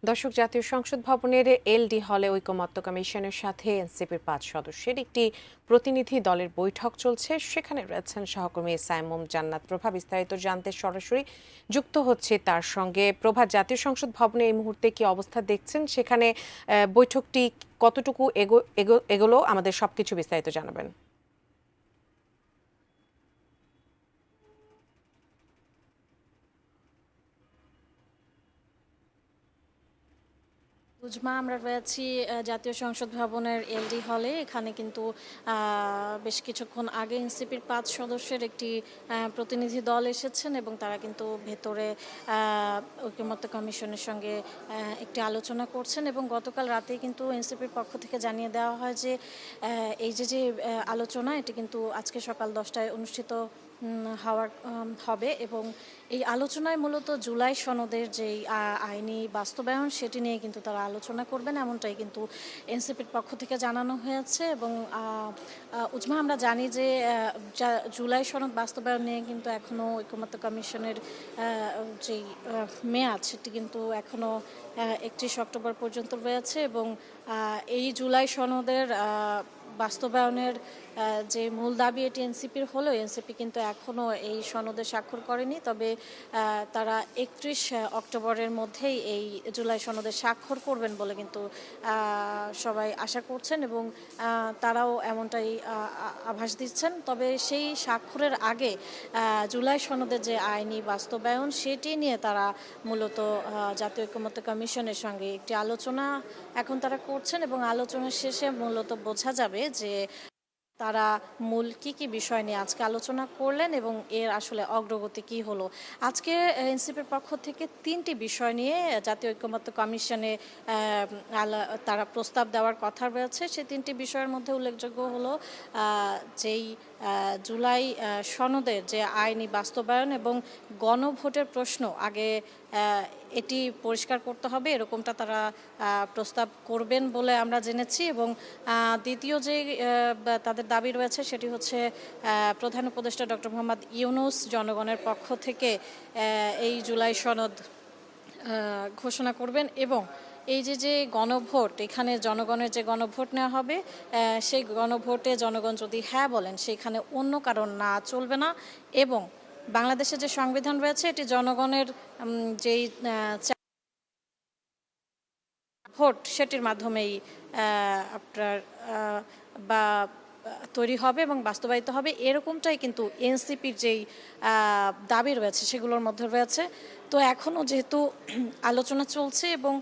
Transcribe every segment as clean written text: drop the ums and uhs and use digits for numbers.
দর্শক, জাতীয় সংসদ ভবনের এলডি হলে ঐকমত্য কমিশনের সাথে এনসিপির ৫ সদস্যের একটি প্রতিনিধি দলের বৈঠক চলছে। সেখানে রয়েছেন সহকর্মী সাইমুম জান্নাত প্রভা। বিস্তারিত জানতে সরাসরি যুক্ত হচ্ছে তার সঙ্গে। প্রভা, জাতীয় সংসদ ভবনে এই মুহূর্তে কি অবস্থা দেখছেন? সেখানে বৈঠকটি কতটুকু এগোলো আমাদের সবকিছু বিস্তারিত জানাবেন। উজমা, আমরা রয়েছি জাতীয় সংসদ ভবনের এলডি হলে। এখানে কিন্তু বেশ কিছুক্ষণ আগে এনসিপির ৫ সদস্যের একটি প্রতিনিধি দল এসেছেন এবং তারা কিন্তু ভেতরে ঐকমত্য কমিশনের সঙ্গে একটি আলোচনা করছেন। এবং গতকাল রাতেই কিন্তু এনসিপির পক্ষ থেকে জানিয়ে দেওয়া হয় যে এই যে আলোচনা, এটি কিন্তু আজকে সকাল 10টায় অনুষ্ঠিত হবে এবং এই আলোচনায় মূলত জুলাই সনদের যেই আইনি বাস্তবায়ন সেটি নিয়ে কিন্তু তারা আলোচনা করবেন, এমনটাই কিন্তু এনসিপির পক্ষ থেকে জানানো হয়েছে। এবং উজমা, আমরা জানি যে জুলাই সনদ বাস্তবায়ন নিয়ে কিন্তু এখনও ঐকমত্য কমিশনের যেই মেয়াদ সেটি কিন্তু এখনও 31 অক্টোবর পর্যন্ত রয়েছে এবং এই জুলাই সনদের বাস্তবায়নের যে মূল দাবি এটি এনসিপির হলেও এনসিপি কিন্তু এখনও এই সনদে স্বাক্ষর করেনি। তবে তারা 31 অক্টোবরের মধ্যেই এই জুলাই সনদে স্বাক্ষর করবেন বলে কিন্তু সবাই আশা করছেন এবং তারাও এমনটাই আভাস দিচ্ছেন। তবে সেই স্বাক্ষরের আগে জুলাই সনদের যে আইনি বাস্তবায়ন সেটি নিয়ে তারা মূলত জাতীয় ঐকমত্য কমিশনের সঙ্গে একটি আলোচনা এখন তারা করছেন এবং আলোচনার শেষে মূলত বোঝা যাবে যে তারা মূল কি বিষয় নিয়ে আজকে আলোচনা করলেন এবং এর আসলে অগ্রগতি কি হলো। আজকে এনসিপির পক্ষ থেকে 3টি বিষয় নিয়ে জাতীয় ঐকমত্য কমিশনে তারা প্রস্তাব দেওয়ার কথা রয়েছে। সেই 3টি বিষয়ের মধ্যে উল্লেখযোগ্য হলো যেই জুলাই সনদের যে আইনি বাস্তবায়ন এবং গণভোটের প্রশ্ন আগে এটি পরিষ্কার করতে হবে, এরকমটা তারা প্রস্তাব করবেন বলে আমরা জেনেছি। এবং দ্বিতীয় যে তাদের দাবি রয়েছে সেটি হচ্ছে প্রধান উপদেষ্টা ডক্টর মোহাম্মদ ইউনূস জনগণের পক্ষ থেকে এই জুলাই সনদ ঘোষণা করবেন এবং এই যে গণভোট, এখানে জনগণের যে গণভোট নেওয়া হবে সেই গণভোটে জনগণ যদি হ্যাঁ বলেন সেখানে অন্য কারণ না চলবে না এবং বাংলাদেশের যে সংবিধান রয়েছে এটি জনগণের যেই ভোট সেটির মাধ্যমেই আপনার বা তৈরি হবে এবং বাস্তবায়িত হবে, এরকমটাই কিন্তু এনসিপির যেই দাবি রয়েছে সেগুলোর মধ্যে রয়েছে। তো এখনও যেহেতু আলোচনা চলছে এবং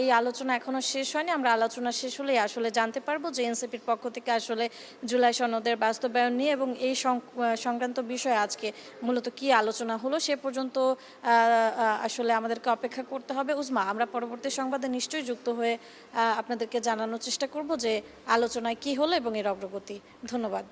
এই আলোচনা এখনও শেষ হয়নি, আমরা আলোচনা শেষ হলেই আসলে জানতে পারবো যে এনসিপির পক্ষ থেকে আসলে জুলাই সনদের বাস্তবায়ন নিয়ে এবং এই সংক্রান্ত বিষয়ে আজকে মূলত কি আলোচনা হলো সে পর্যন্ত আসলে আমাদেরকে অপেক্ষা করতে হবে। উজমা, আমরা পরবর্তী সংবাদে নিশ্চয়ই যুক্ত হয়ে আপনাদেরকে জানানোর চেষ্টা করব যে আলোচনায় কি হলো এবং এর অগ্রগতি। ধন্যবাদ।